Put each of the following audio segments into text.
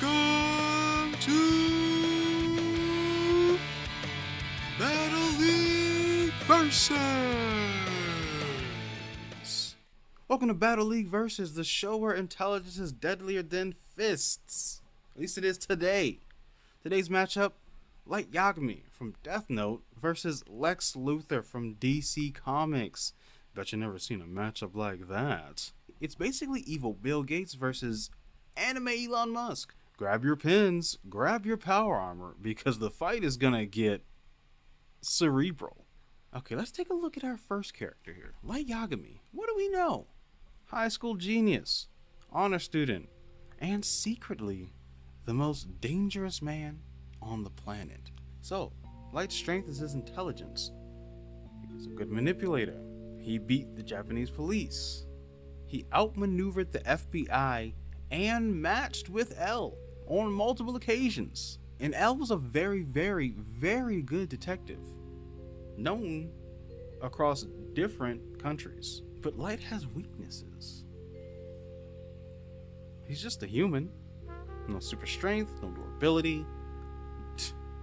Welcome to Battle League Versus. Welcome to Battle League Versus, the show where intelligence is deadlier than fists. At least it is today. Today's matchup, Light Yagami from Death Note versus Lex Luthor from DC Comics. Bet you never seen a matchup like that. It's basically evil Bill Gates versus anime Elon Musk. Grab your pins, grab your power armor, because the fight is gonna get cerebral. Okay, let's take a look at our first character here. Light Yagami. What do we know? High school genius, honor student, and secretly the most dangerous man on the planet. So, Light's strength is his intelligence. He's a good manipulator. He beat the Japanese police. He outmaneuvered the FBI and matched with L on multiple occasions. And L was a very, very, very good detective, known across different countries. But Light has weaknesses. He's just a human. No super strength, no durability,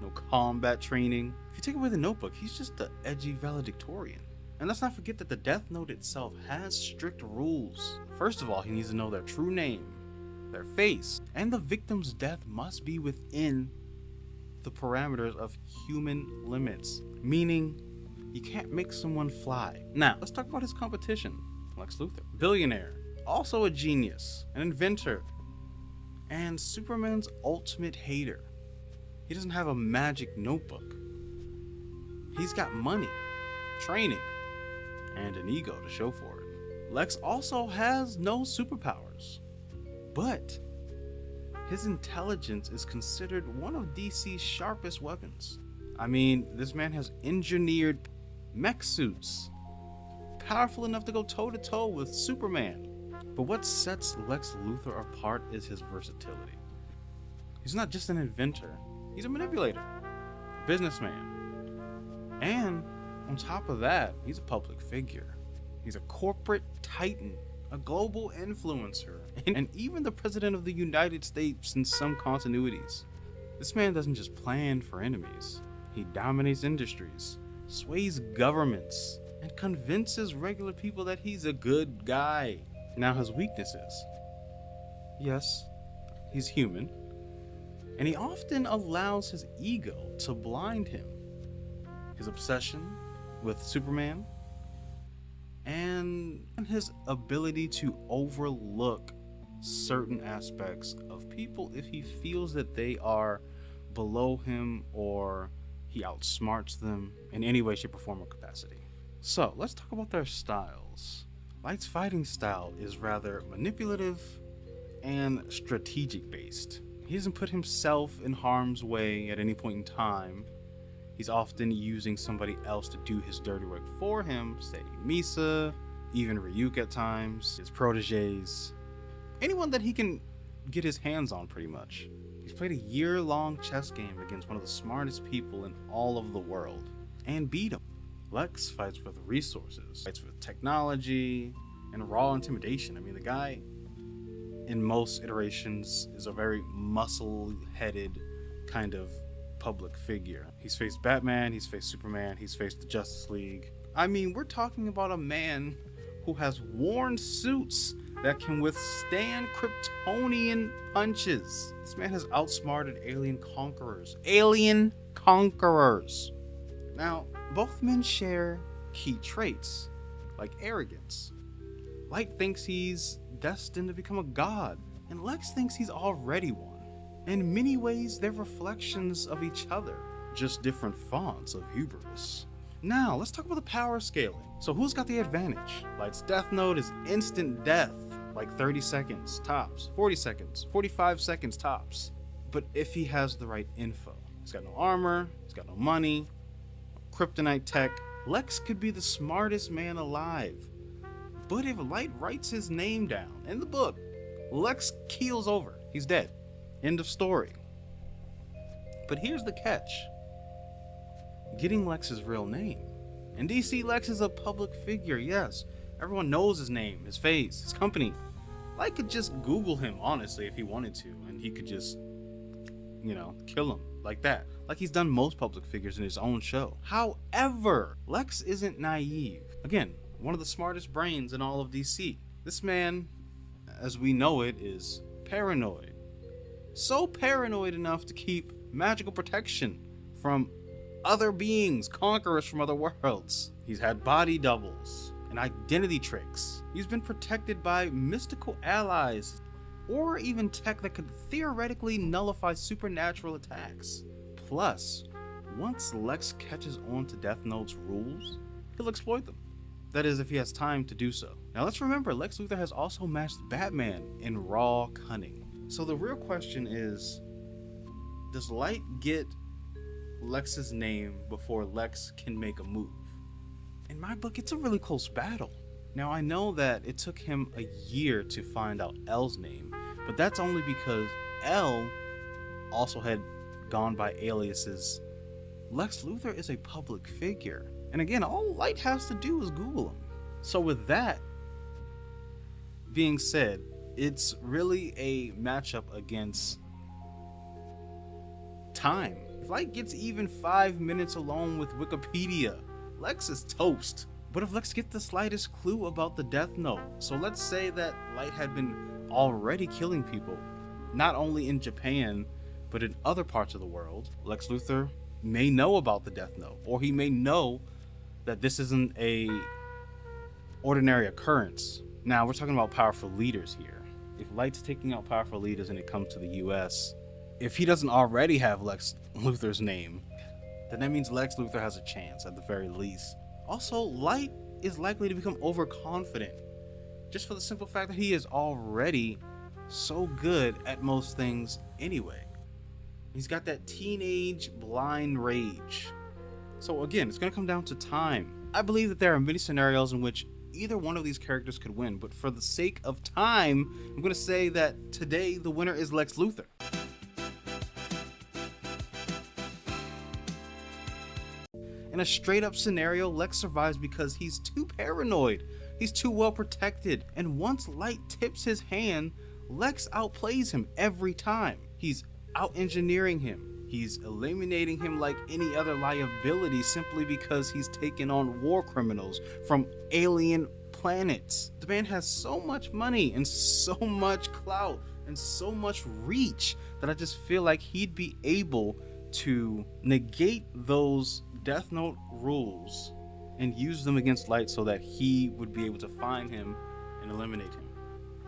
no combat training. If you take away the notebook, he's just the edgy valedictorian. And let's not forget that the Death Note itself has strict rules. First of all, he needs to know their true name, their face, and the victim's death must be within the parameters of human limits, meaning you can't make someone fly. Now, let's talk about his competition, Lex Luthor. Billionaire, also a genius, an inventor, and Superman's ultimate hater. He doesn't have a magic notebook. He's got money, training, and an ego to show for it. Lex also has no superpowers, but his intelligence is considered one of DC's sharpest weapons. I mean, this man has engineered mech suits, powerful enough to go toe-to-toe with Superman. But what sets Lex Luthor apart is his versatility. He's not just an inventor, he's a manipulator, a businessman, and on top of that, he's a public figure. He's a corporate titan, a global influencer, and even the president of the United States in some continuities. This man doesn't just plan for enemies. He dominates industries, sways governments, and convinces regular people that he's a good guy. Now, his weaknesses. Yes, he's human, and he often allows his ego to blind him. His obsession with Superman and his ability to overlook certain aspects of people if he feels that they are below him or he outsmarts them in any way, shape, or form or capacity. So let's talk about their styles. Light's fighting style is rather manipulative and strategic based. He doesn't put himself in harm's way at any point in time. He's often using somebody else to do his dirty work for him, say Misa, even Ryuk at times, his proteges, anyone that he can get his hands on pretty much. He's played a year-long chess game against one of the smartest people in all of the world and beat him. Lex fights with resources, fights with technology, and raw intimidation. I mean, the guy in most iterations is a very muscle-headed kind of public figure. He's faced Batman, he's faced Superman, he's faced the Justice League. I mean, we're talking about a man who has worn suits that can withstand Kryptonian punches. This man has outsmarted alien conquerors. Alien conquerors! Now, both men share key traits, like arrogance. Light thinks he's destined to become a god, and Lex thinks he's already one. In many ways, they're reflections of each other, just different fonts of hubris. Now, let's talk about the power scaling. So who's got the advantage? Light's Death Note is instant death, like 30 seconds tops, 40 seconds, 45 seconds tops. But if he has the right info, he's got no armor, he's got no money, kryptonite tech, Lex could be the smartest man alive. But if Light writes his name down in the book, Lex keels over. He's dead. End of story. But here's the catch. Getting Lex's real name. In DC, Lex is a public figure, yes. Everyone knows his name, his face, his company. Light could just Google him, honestly, if he wanted to, and he could just, kill him like that. Like he's done most public figures in his own show. However, Lex isn't naive. Again, one of the smartest brains in all of DC. This man, as we know it, is paranoid. So paranoid enough to keep magical protection from other beings, conquerors from other worlds. He's had body doubles and identity tricks. He's been protected by mystical allies or even tech that could theoretically nullify supernatural attacks. Plus, once Lex catches on to Death Note's rules, he'll exploit them. That is, if he has time to do so. Now let's remember, Lex Luthor has also matched Batman in raw cunning. So the real question is, does Light get Lex's name before Lex can make a move? In my book, it's a really close battle. Now I know that it took him a year to find out L's name, but that's only because L also had gone by aliases. Lex Luthor is a public figure. And again, all Light has to do is Google him. So with that being said, it's really a matchup against time. If Light gets even 5 minutes alone with Wikipedia, Lex is toast. But if Lex gets the slightest clue about the Death Note, so let's say that Light had been already killing people, not only in Japan, but in other parts of the world, Lex Luthor may know about the Death Note, or he may know that this isn't a ordinary occurrence. Now, we're talking about powerful leaders here. If Light's taking out powerful leaders and it comes to the US, if he doesn't already have Lex Luthor's name, then that means Lex Luthor has a chance at the very least. Also, Light is likely to become overconfident, just for the simple fact that he is already so good at most things anyway. He's got that teenage blind rage. So again, it's going to come down to time. I believe that there are many scenarios in which either one of these characters could win, but for the sake of time, I'm going to say that today the winner is Lex Luthor. In a straight up scenario, Lex survives because he's too paranoid. He's too well protected. And once Light tips his hand, Lex outplays him every time. He's out-engineering him. He's eliminating him like any other liability simply because he's taken on war criminals from alien planets. The man has so much money and so much clout and so much reach that I just feel like he'd be able to negate those Death Note rules and use them against Light so that he would be able to find him and eliminate him.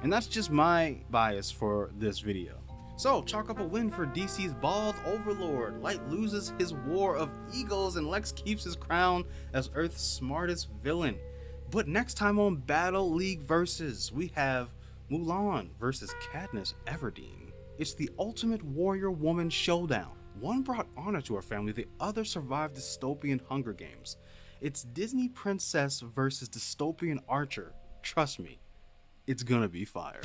And that's just my bias for this video. So, chalk up a win for DC's bald overlord. Light loses his war of egos and Lex keeps his crown as Earth's smartest villain. But next time on Battle League Versus, we have Mulan versus Katniss Everdeen. It's the ultimate warrior woman showdown. One brought honor to her family, the other survived dystopian Hunger Games. It's Disney princess versus dystopian archer. Trust me, it's gonna be fire.